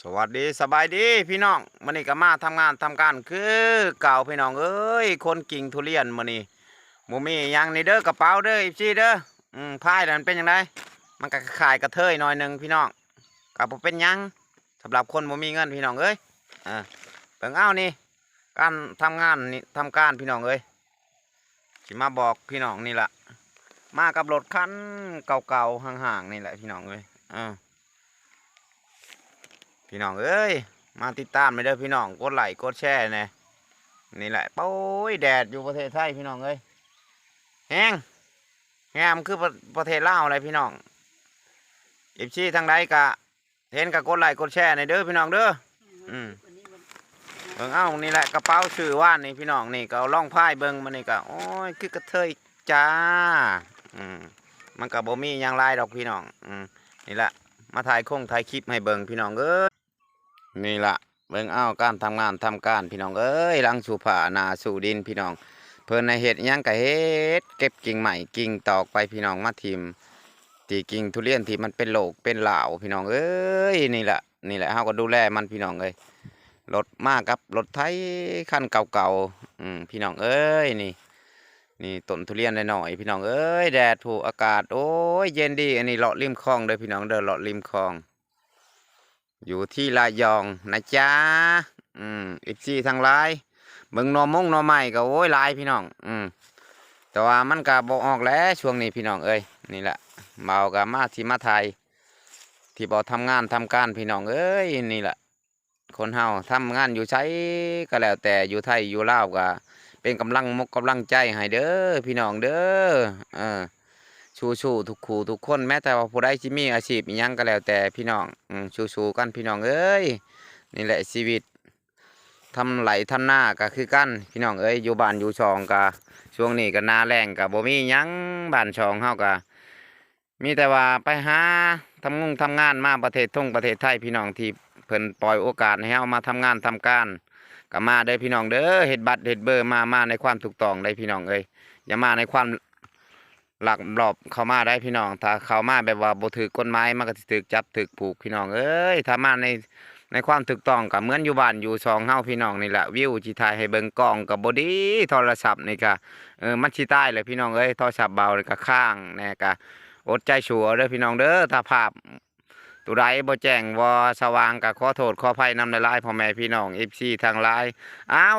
สวัสดีสบายดีพี่น้องมื้อนี้ก็มาทำงานทำการคือเก่าพี่น้องเอ้ยคนกิ่งทุเรียนมื้อนี้บ่มีหยังนี่เด้อกระเป๋าเด้ออีซี่เด้อพายนั่นเป็นจังไดมันก็ขายกระเทยหน่อยหนึงพี่น้องก็บ่เป็นหยังสำหรับคนบ่มีเงินพี่น้องเอ้ยเบิ่งเอานี่การทำงานนี่ทำการพี่น้องเอ้ยสิมาบอกพี่น้องนี่ล่ะมากับรถคันเก่าๆห่างๆนี่แหละพี่น้องเอ้ยพี่น้องเอ้ยมาติดตามไปเด้อพี่น้องกดไลค์กดแชร์เนี่ยนี่แหละโอ้ยแดดอยู่ประเทศไทยพี่น้องเอ้ยแห้งแห้งคือประเทศลาวอะไรพี่น้องเอฟซีทางใดกะเห็นกะกดไลค์กดแชร์ในเด้อพี่น้องเด้อเบิ่งเอานี่แหละกระเป๋าชื่อว่านนี่พี่น้องนี่ก็เอาล่องพายเบิ่งมันนี่ก็โอ้ยคือกระเทยจ้ามันก็บ่มีอย่างไรดอกพี่น้องนี่แหละมาถ่ายคลิปให้เบิ่งพี่น้องเอ้ยนี่ละเบิ่งเอาการทำงานทำการพี่น้องเอ้ยหลังสู่ผ่านาสู่ดินพี่น้องเพิ่นในเห็ดยังกะเฮ็ดเก็บกิ่งใหม่กิ่งตอกไปพี่น้องมาทิมตีกิ่งทุเรียนที่มันเป็นโหลกเป็นเหล่าพี่น้องเอ้ยนี่แหละเฮาก็ดูแลมันพี่น้องเอ้ยรถมากครับรถไถคันเก่าๆพี่น้องเอ้ยนี่ต้นทุเรียนหน่อยพี่น้องเอ้ยแดดถูกอากาศโอ้ยเย็นดีอันนี้เลาะริมคลองเด้อพี่น้องเด้อเลาะริมคลองอยู่ที่ระยองนะจ๊ะอีกที่ทางไลน์เบิ่งหน่อใหม่ก็โอ้ยหลายพี่น้องแต่ว่ามันก็บ่ออกแล้วช่วงนี้พี่น้องเอ้ยนี่แหละเบากับมาที่มาไทยที่บ่ทำงานทำการพี่น้องเอ้ยนี่แหละคนเฮาทำงานอยู่ใช้ก็แล้วแต่อยู่ไทยอยู่ลาวก็เป็นกำลังใจให้เด้อพี่น้องเด้อชูทุกคู่ทุกคนแม้แต่ว่าผู้ใดที่มีอาชีพยังก็แล้วแต่พี่น้องชูกันพี่น้องเอ้ยนี่แหละชีวิตทำไหลทำหน้าก็คือกันพี่น้องเอ้ยอยู่บ้านอยู่ช่องก็ช่วงนี้ก็นาแรงก็บ่มียังบ้านช่องเฮาก็มีแต่ว่าไปหาทำงานมาประเทศไทยพี่น้องที่เพิ่นปล่อยโอกาสให้เฮามาทำงานทำการก็มาได้พี่น้องเด้อเฮ็ดบัตรเฮ็ดเบอร์มาในความถูกต้องได้พี่น้องเอ้ยอย่ามาในความหลักหลบเข้ามาได้พี่น้องถ้าเข้ามาแบบว่าบ่ถือกฎหมายมันก็สิถูกจับถูกผูกพี่น้องเอ้ยถ้ามาในความถูกต้องก็เหมือนอยู่บ้านอยู่ช่องเฮาพี่น้องนี่แหละวิวสิถ่ายให้เบิ่งกล้องก็บ่ดีโทรศัพท์นี่ก็มันสิตายเลยพี่น้องเอ้ยโทรศัพท์เบานี่ก็ค้างแน่ก็อดใจชั่วเด้อพี่น้องเด้อถ้าภาพตัวใดบ่แจ้งบ่สว่างก็ขอโทษขออภัยนำในไลน์พ่อแม่พี่น้อง FC ทางไลน์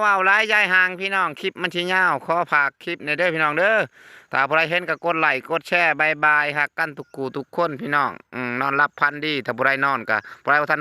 ว้าวไลน์ยายห่างพี่น้องคลิปมันสิยาวขอฝากคลิปในเด้อพี่น้องเด้อถ้าผู้ใดเห็นก็กดไลค์กดแชร์บายบายฮักกันทุกคู่ทุกคนพี่น้องนอนรับพันดีถ้าผู้ใดนอนก็ผู้ใดบ่ทัน